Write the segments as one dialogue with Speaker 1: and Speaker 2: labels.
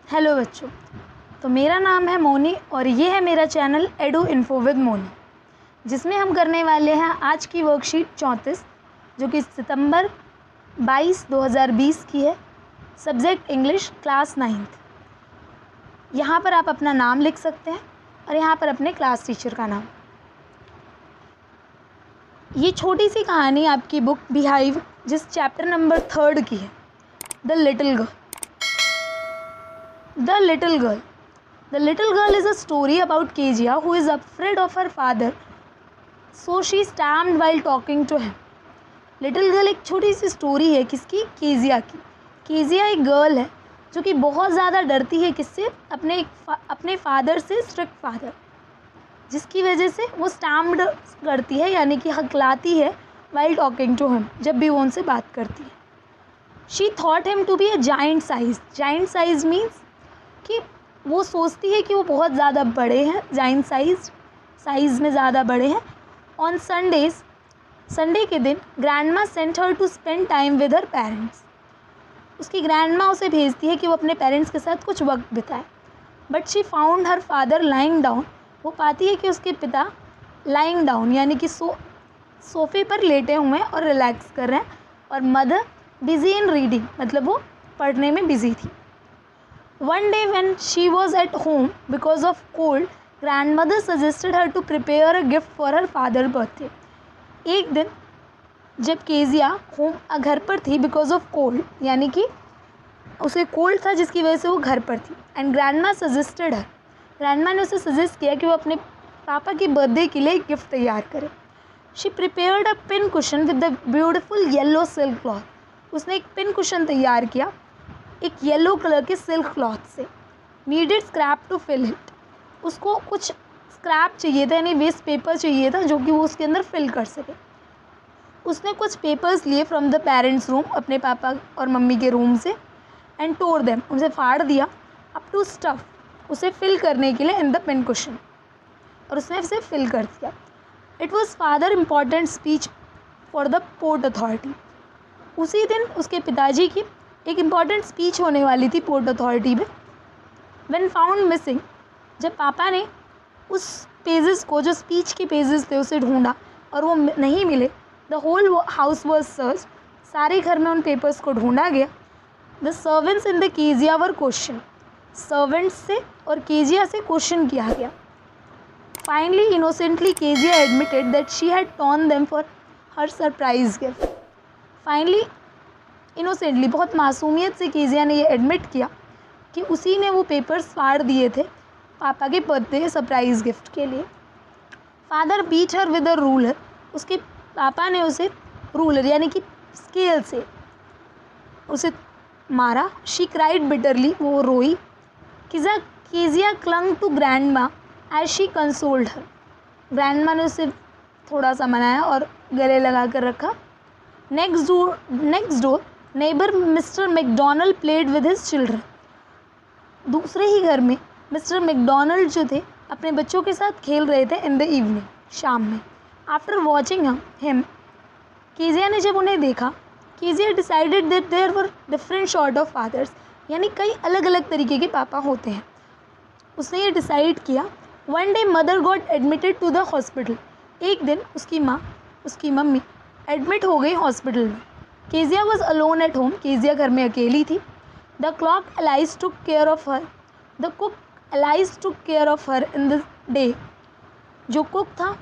Speaker 1: Hello बच्चों, तो मेरा नाम है मोनी और ये है मेरा channel Edu Info with Moni, जिसमें हम करने वाले हैं आज की वर्कशीट 34 जो कि सितंबर 22, 2020 की है। Subject English, class 9th। यहाँ पर आप अपना नाम लिख सकते हैं और यहाँ पर अपने क्लास टीचर का नाम। ये छोटी सी कहानी आपकी बुक बिहाइव जिस चैप्टर नंबर 3 की है, the little girl. The Little Girl. The Little Girl is a story about Kezia who is afraid of her father, so she stamped while talking to him. Little Girl एक छोटी सी story है किसकी? Kezia की। Kezia एक girl है जो कि बहुत ज़्यादा डरती है किससे? अपने फादर से, स्ट्रिक्ट फादर, जिसकी वजह से वो स्टैम्प्ड करती है, यानी कि हकलाती है while talking to him, जब भी वो उनसे बात करती है। She thought him to be a giant size. Giant size means कि वो सोचती है कि वो बहुत ज़्यादा बड़े हैं, जाइंट साइज़ में ज़्यादा बड़े हैं। ऑन संडेज़, संडे के दिन grandma sent her to spend time with her parents. उसकी ग्रैंडमा उसे भेजती है कि वो अपने पेरेंट्स के साथ कुछ वक्त बिताए। But she found her father lying down. वो पाती है कि उसके पिता लाइंग डाउन यानी कि सोफ़े पर लेटे हुए हैं और रिलैक्स कर रहे हैं, और मदर बिजी इन रीडिंग, मतलब वो पढ़ने में बिजी थी। One day when she was at home because of cold, grandmother suggested her to prepare a gift for her father's birthday. एक दिन जब केजिया घर पर थी because of cold, यानी कि उसे कोल्ड था जिसकी वजह से वो घर पर थी, and grandma suggested her, grandma ने उसे सजेस्ट किया कि वो अपने पापा के बर्थडे के लिए एक गिफ्ट तैयार करे। She prepared a pin cushion with the beautiful yellow silk cloth. उसने एक पिन कुशन तैयार किया एक येलो कलर के सिल्क क्लॉथ से। Needed scrap to fill it. उसको कुछ स्क्रैप चाहिए था, यानी वेस्ट पेपर चाहिए था जो कि वो उसके अंदर फिल कर सके। उसने कुछ पेपर्स लिए फ्रॉम द पेरेंट्स रूम, अपने पापा और मम्मी के रूम से, एंड टोर देम, उसे फाड़ दिया, अप टू स्टफ, उसे फिल करने के लिए इन द पिन कुशन, और उसने उसे फिल कर दिया। It was father important speech for the port authority. उसी दिन उसके पिताजी की एक इम्पॉर्टेंट स्पीच होने वाली थी पोर्ट अथॉरिटी में। व्हेन फाउंड मिसिंग, जब पापा ने उस पेजेस को, जो स्पीच के पेजेस थे, उसे ढूंढा और वो नहीं मिले, the whole house was search, सारे घर में उन पेपर्स को ढूंढा गया। The servants in the Kezia were question, servants से और केजिया से क्वेश्चन किया गया। Finally innocently Kezia admitted that she had torn them for her surprise gift. Finally innocently, बहुत मासूमियत से केजिया ने ये एडमिट किया कि उसी ने वो पेपर्स फाड़ दिए थे पापा के बर्थडे सरप्राइज़ गिफ्ट के लिए। Father beat her with a ruler, उसके पापा ने उसे रूलर यानी कि स्केल से उसे मारा। शी क्राइड बिटरली, वो रोई। Kezia clung to grandma as she consoled her, grandma ने उसे थोड़ा सा मनाया और गले लगा कर रखा। Next door neighbour mister McDonald played with his children. दूसरे ही घर में मिस्टर मैकडोनल्ड जो थे अपने बच्चों के साथ खेल रहे थे इन द इवनिंग, शाम में। आफ्टर वॉचिंग हिम, केजिया ने जब उन्हें देखा, Kezia decided that there were different sort of fathers, यानी कई अलग अलग तरीके के पापा होते हैं। उसने ये डिसाइड किया। One day mother got admitted to the hospital, एक दिन उसकी माँ, उसकी मम्मी एडमिट हो गई हॉस्पिटल में। Kezia was alone at home, Kezia घर में अकेली थी। The clock allies took care of her, the cook allies took care of her in the day, जो कुक था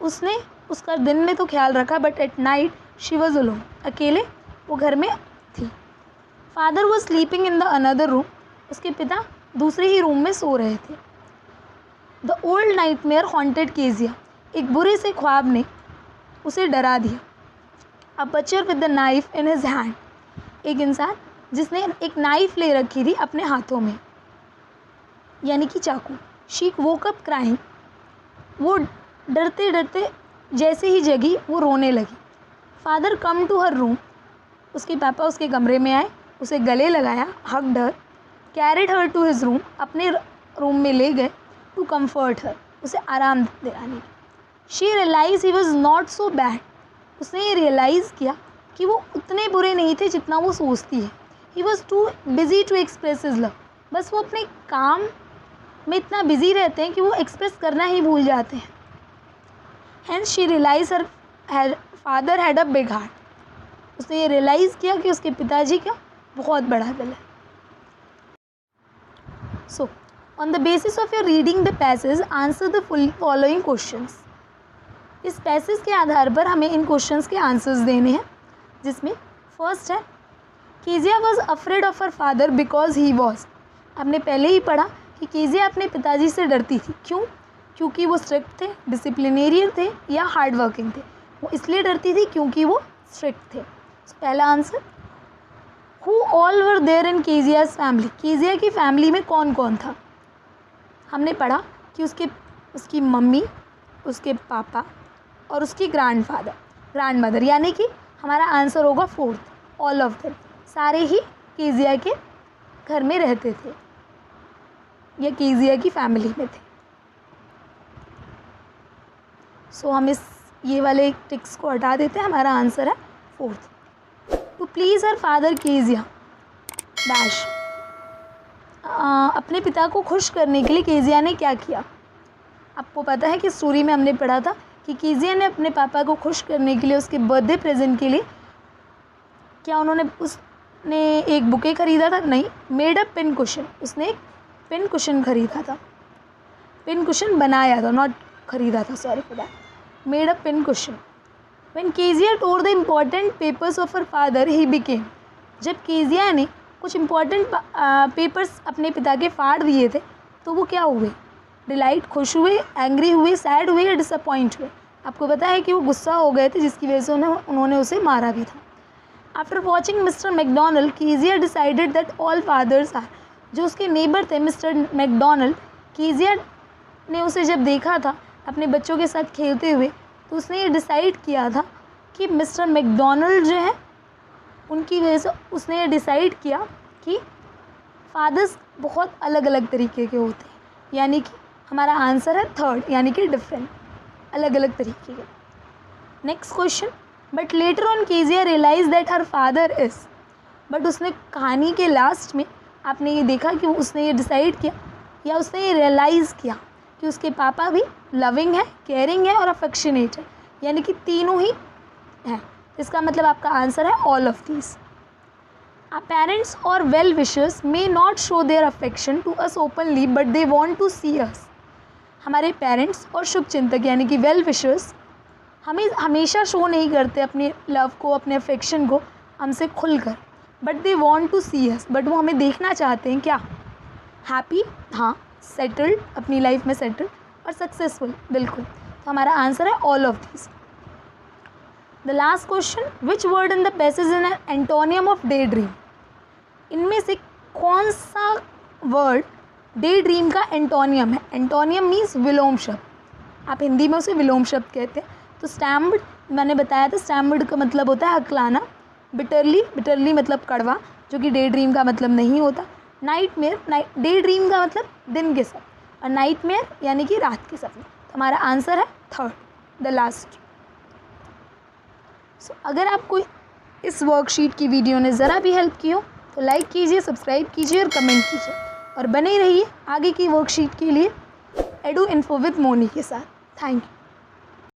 Speaker 1: उसने उसका दिन में तो ख्याल रखा, but at night she was alone, अकेले वो घर में थी। Father was sleeping in the another room, उसके पिता दूसरे ही रूम में सो रहे थे। The old nightmare haunted Keziah, एक बुरे से ख्वाब ने उसे डरा दिया। A butcher with the knife in his hand, एक इंसान जिसने एक नाइफ ले रखी थी अपने हाथों में, यानी कि चाकू। शी वोक अप क्राइंग, वो डरते डरते जैसे ही जगी वो रोने लगी। Father come to her room, उसके पापा उसके कमरे में आए, उसे गले लगाया, hugged her, carried her to his room, अपने रूम में ले गए, टू कम्फर्ट हर, उसे आराम दिलाने। She realize he was not so bad, उसने ये रियलाइज़ किया कि वो उतने बुरे नहीं थे जितना वो सोचती है। He was too busy to express his love, बस वो अपने काम में इतना बिजी रहते हैं कि वो एक्सप्रेस करना ही भूल जाते हैं। Hence she realize her father had a big heart. उसने ये रियलाइज़ किया कि उसके पिताजी का बहुत बड़ा दिल है। So on the basis of your reading the passage answer the following questions. इस पैसेज के आधार पर हमें इन क्वेश्चंस के आंसर्स देने हैं, जिसमें फर्स्ट है Keziah was afraid of her father because he was. हमने पहले ही पढ़ा कि कीजिया अपने पिताजी से डरती थी। क्यों? क्योंकि वो स्ट्रिक्ट थे, डिसिप्लिनेरियन थे या हार्ड वर्किंग थे। वो इसलिए डरती थी क्योंकि वो स्ट्रिक्ट थे। पहला answer. Who all were there in Keziah's family. Keziah की फैमिली में कौन कौन था? हमने पढ़ा कि उसकी मम्मी, उसके पापा और उसकी ग्रैंडमदर, यानी कि हमारा आंसर होगा फोर्थ, ऑल ऑफ देम। सारे ही कीजिया के घर में रहते थे या कीजिया की फैमिली में थे। सो हम ये वाले टिक्स को हटा देते हैं। हमारा आंसर है fourth. To please her father Keziah dash. अपने पिता को खुश करने के लिए कीजिया ने क्या किया? आपको पता है कि स्टोरी में हमने पढ़ा था कि कीजिया ने अपने पापा को खुश करने के लिए उसके बर्थडे प्रेजेंट के लिए क्या उसने एक बुके ख़रीदा था? नहीं, मेड अ पिन कुशन। उसने एक पिन कुशन ख़रीदा था। पिन कुशन बनाया था, नॉट ख़रीदा था, sorry for that. Made a pin cushion. When Keziah tore the important papers of her father he became. जब कीजिया ने कुछ इम्पॉर्टेंट पेपर्स अपने पिता के फाड़ दिए थे तो वो क्या हुए? डिलाइट, खुश हुए, एंग्री हुए, सैड हुए या डिसअपॉइंट हुए? आपको पता है कि वो गुस्सा हो गए थे, जिसकी वजह से उन्होंने उसे मारा भी था। After watching mister McDonald Keziah decided that all fathers are. जो उसके नेबर थे मिस्टर मैकडोनल्ड, कीजिया ने उसे जब देखा था अपने बच्चों के साथ खेलते हुए, तो उसने ये डिसाइड किया था कि मिस्टर मैकडोनल्ड जो है उनकी वजह से उसने ये डिसाइड किया कि फादर्स बहुत अलग अलग तरीके के होते हैं, यानी कि हमारा आंसर है थर्ड, यानी कि डिफरेंट, अलग अलग तरीके के। Next question. But later on Keziah realize that her father is. But उसने कहानी के लास्ट में आपने ये देखा कि उसने ये डिसाइड किया या उसने ये रियलाइज़ किया कि उसके पापा भी लविंग है, केयरिंग है और अफेक्शनेट है, यानी कि तीनों ही हैं। इसका मतलब आपका आंसर है ऑल ऑफ दीज। पेरेंट्स और well wishers may not show their affection to us openly but they want to see us. हमारे पेरेंट्स और शुभचिंतक यानी कि वेल विशर्स हमें हमेशा शो नहीं करते अपने लव को, अपने अफेक्शन को हमसे खुलकर, but they want to see us. But वो हमें देखना चाहते हैं क्या? हैप्पी, हाँ, सेटल्ड, अपनी लाइफ में सेटल्ड, और सक्सेसफुल, बिल्कुल। तो हमारा आंसर है all of these. The last question. Which word in the passage in an antonym of day dream. इनमें से कौन सा वर्ड डे ड्रीम का एंटोनियम है? एंटोनियम मीन्स विलोम शब्द। आप हिंदी में उसे विलोम शब्द कहते हैं। तो स्टैम्प्ड, मैंने बताया था, स्टैम्प्ड का मतलब होता है हकलाना। बिटरली मतलब कड़वा, जो कि डे ड्रीम का मतलब नहीं होता। नाइटमेयर, डे ड्रीम का मतलब दिन के सपने, और नाइटमेयर यानी कि रात के सपने। तो हमारा आंसर है थर्ड, द लास्ट। सो अगर आपको इस वर्कशीट की वीडियो ने ज़रा भी हेल्प की हो तो लाइक कीजिए, सब्सक्राइब कीजिए और कमेंट कीजिए, और बने रहिए आगे की वर्कशीट के लिए एडू इन्फो विद मोनी के साथ। Thank you.